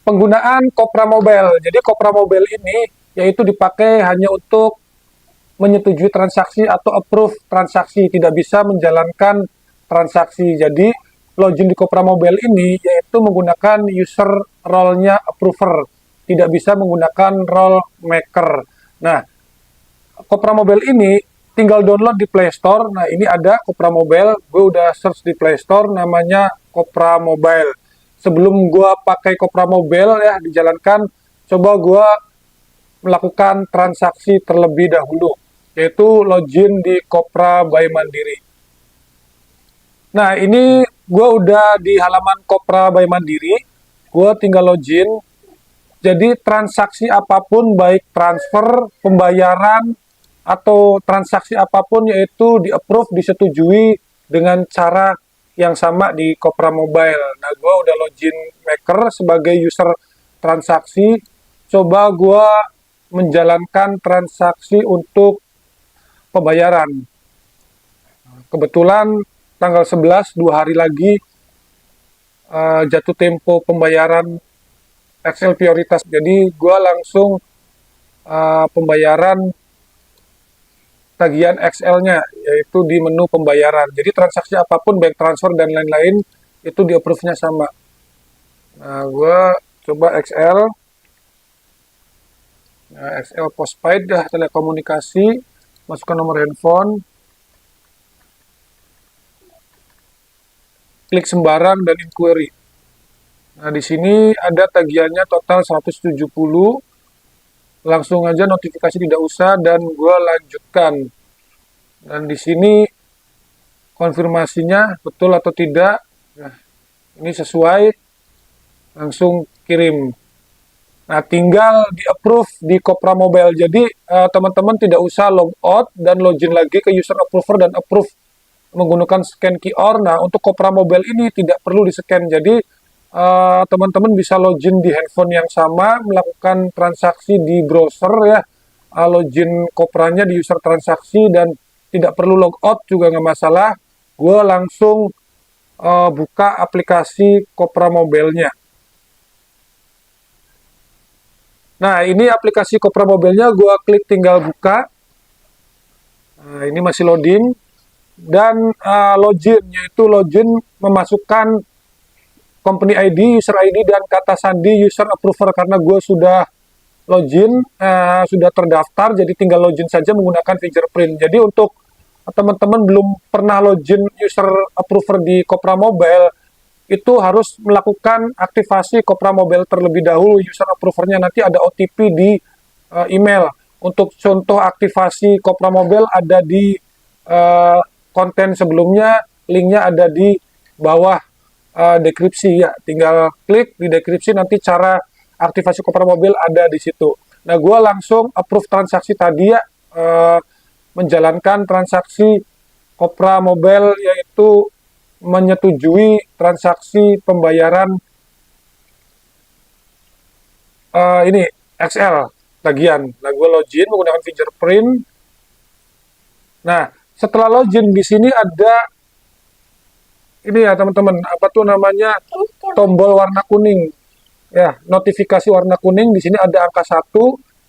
Penggunaan Kopra Mobile. Jadi Kopra Mobile ini yaitu dipakai hanya untuk menyetujui transaksi atau approve transaksi, tidak bisa menjalankan transaksi. Jadi login di Kopra Mobile ini yaitu menggunakan user role-nya approver, tidak bisa menggunakan role maker. Nah, Kopra Mobile ini tinggal download di Play Store. Nah, ini ada Kopra Mobile. Gue udah search di Play Store, namanya Kopra Mobile. Sebelum gue pakai Kopra Mobile ya dijalankan, coba gue melakukan transaksi terlebih dahulu, yaitu login di Kopra by Mandiri. Nah, ini gue udah di halaman Kopra by Mandiri. Gue tinggal login. Jadi transaksi apapun, baik transfer, pembayaran, atau transaksi apapun yaitu di-approve, disetujui dengan cara yang sama di Kopra Mobile. Nah, gue udah login maker sebagai user transaksi. Coba gue menjalankan transaksi untuk pembayaran. Kebetulan tanggal 11, 2 hari lagi, jatuh tempo pembayaran XL prioritas. Jadi gue langsung pembayaran tagihan XL-nya, yaitu di menu pembayaran. Jadi transaksi apapun, bank transfer dan lain-lain, itu di approve-nya sama. Nah, gue coba XL. Nah, XL postpaid dah, telekomunikasi, masukkan nomor handphone, klik sembarang dan inquiry. Nah, di sini ada tagihannya total 170. Langsung aja notifikasi tidak usah dan gue lanjutkan. Dan di sini konfirmasinya betul atau tidak. Nah, ini sesuai, langsung kirim. Nah, tinggal di approve di Kopra Mobile. Jadi teman-teman tidak usah log out dan login lagi ke user approver dan approve menggunakan scan QR. Nah, untuk Kopra Mobile ini tidak perlu di-scan. Jadi teman-teman bisa login di handphone yang sama, melakukan transaksi di browser ya, login Kopranya di user transaksi dan tidak perlu logout juga nggak masalah. Gue langsung buka aplikasi Kopra Mobile-nya. Nah, ini aplikasi Kopra Mobile-nya, gue klik tinggal buka. Nah, ini masih loading. Dan login, yaitu login memasukkan company ID, user ID, dan kata sandi user approver. Karena gue sudah login, sudah terdaftar, jadi tinggal login saja menggunakan fingerprint. Jadi untuk teman-teman belum pernah login user approver di Kopra Mobile, itu harus melakukan aktivasi Kopra Mobile terlebih dahulu. User approvernya nanti ada OTP di email. Untuk contoh aktivasi Kopra Mobile ada di konten sebelumnya, linknya ada di bawah deskripsi ya, tinggal klik di deskripsi, nanti cara aktivasi Kopra Mobile ada di situ. Nah, gue langsung approve transaksi tadi ya, menjalankan transaksi Kopra Mobile, yaitu menyetujui transaksi pembayaran ini XL tagihan. Nah, gue login menggunakan fingerprint. Nah, setelah login di sini ada ini ya teman-teman, apa tuh namanya, tombol warna kuning ya, notifikasi warna kuning. Di sini ada angka 1.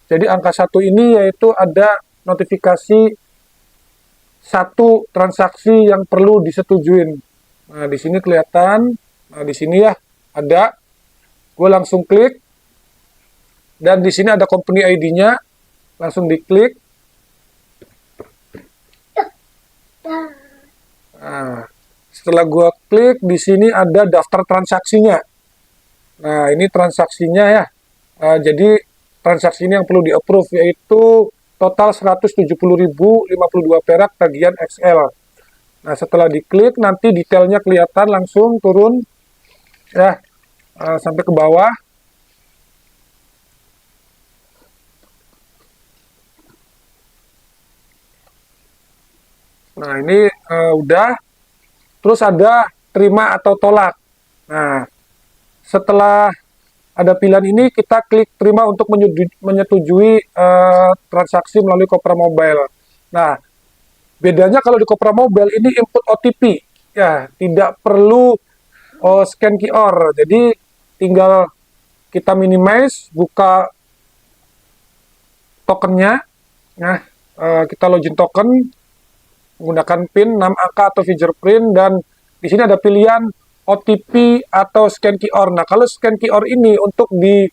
Jadi angka 1 ini yaitu ada notifikasi satu transaksi yang perlu disetujuin. Nah, di sini kelihatan. Nah, di sini ya ada. Gue langsung klik. Dan di sini ada company ID-nya. Langsung diklik. Nah, setelah gue klik, di sini ada daftar transaksinya. Nah, ini transaksinya ya. Jadi transaksi ini yang perlu di-approve, yaitu total 170.052 perak tagihan XL. Nah, setelah diklik, nanti detailnya kelihatan langsung turun ya, sampai ke bawah. Nah, ini udah. Terus ada terima atau tolak. Nah, setelah ada pilihan ini, kita klik terima untuk menyetujui transaksi melalui Kopra Mobile. Nah, bedanya kalau di Kopra Mobile ini input OTP. Ya, tidak perlu scan QR. Jadi tinggal kita minimize, buka tokennya. Nah, kita login token menggunakan PIN 6 angka atau fingerprint, dan di sini ada pilihan OTP atau scan QR. Nah, kalau scan QR ini untuk di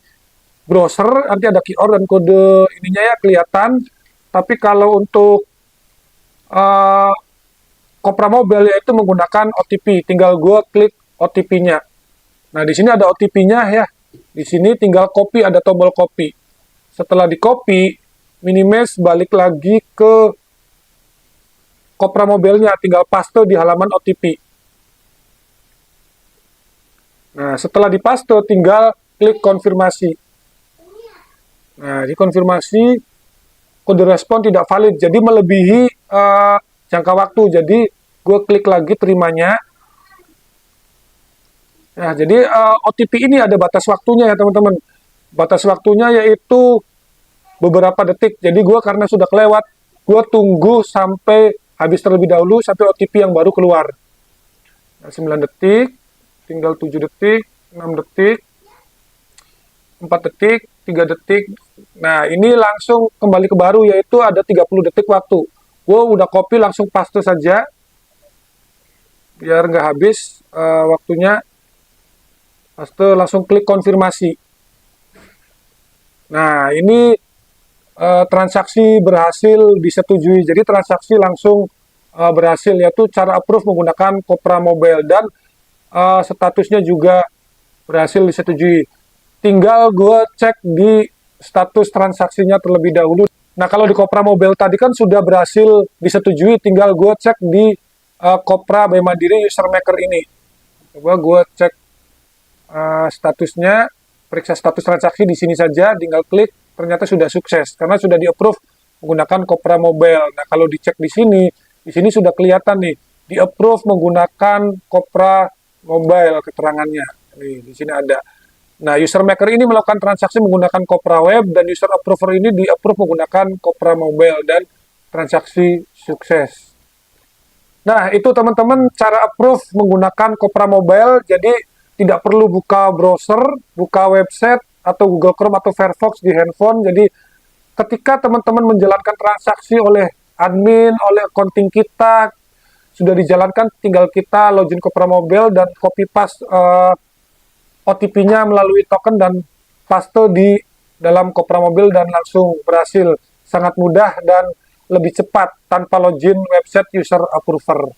browser nanti ada QR dan kode ininya ya kelihatan. Tapi kalau untuk Kopra Mobile yaitu menggunakan OTP, tinggal gue klik OTP-nya. Nah, di sini ada OTP-nya ya. Di sini tinggal copy, ada tombol copy. Setelah di copy, minimize balik lagi ke Kopra Mobile-nya, tinggal paste di halaman OTP. Nah, setelah dipaste, tinggal klik konfirmasi. Nah, di konfirmasi, kode respon tidak valid, jadi melebihi jangka waktu. Jadi, gue klik lagi terimanya. Nah, jadi OTP ini ada batas waktunya ya, teman-teman. Batas waktunya yaitu beberapa detik. Jadi, gue karena sudah kelewat, gue tunggu sampai habis terlebih dahulu, sampai OTP yang baru keluar. Nah, 9 detik, tinggal 7 detik, 6 detik, 4 detik, 3 detik. Nah, ini langsung kembali ke baru, yaitu ada 30 detik waktu. Gue udah copy, langsung paste saja, biar nggak habis waktunya. Paste, langsung klik konfirmasi. Nah, ini transaksi berhasil disetujui. Jadi transaksi langsung berhasil, yaitu cara approve menggunakan Kopra Mobile, dan statusnya juga berhasil disetujui. Tinggal gue cek di status transaksinya terlebih dahulu. Nah, kalau di Kopra Mobile tadi kan sudah berhasil disetujui, tinggal gue cek di Kopra Bank Mandiri User Maker ini. Coba gue cek statusnya, periksa status transaksi di sini saja, tinggal klik. Ternyata sudah sukses karena sudah di-approve menggunakan Kopra Mobile. Nah, kalau dicek di sini sudah kelihatan nih, di-approve menggunakan Kopra Mobile keterangannya. Nih, di sini ada. Nah, user maker ini melakukan transaksi menggunakan Kopra Web, dan user approver ini di-approve menggunakan Kopra Mobile, dan transaksi sukses. Nah, itu teman-teman cara approve menggunakan Kopra Mobile. Jadi tidak perlu buka browser, buka website, atau Google Chrome atau Firefox di handphone. Jadi ketika teman-teman menjalankan transaksi oleh admin, oleh accounting kita, sudah dijalankan, tinggal kita login Kopra Mobile dan copy paste OTP-nya melalui token dan paste di dalam Kopra Mobile, dan langsung berhasil. Sangat mudah dan lebih cepat tanpa login website user approver.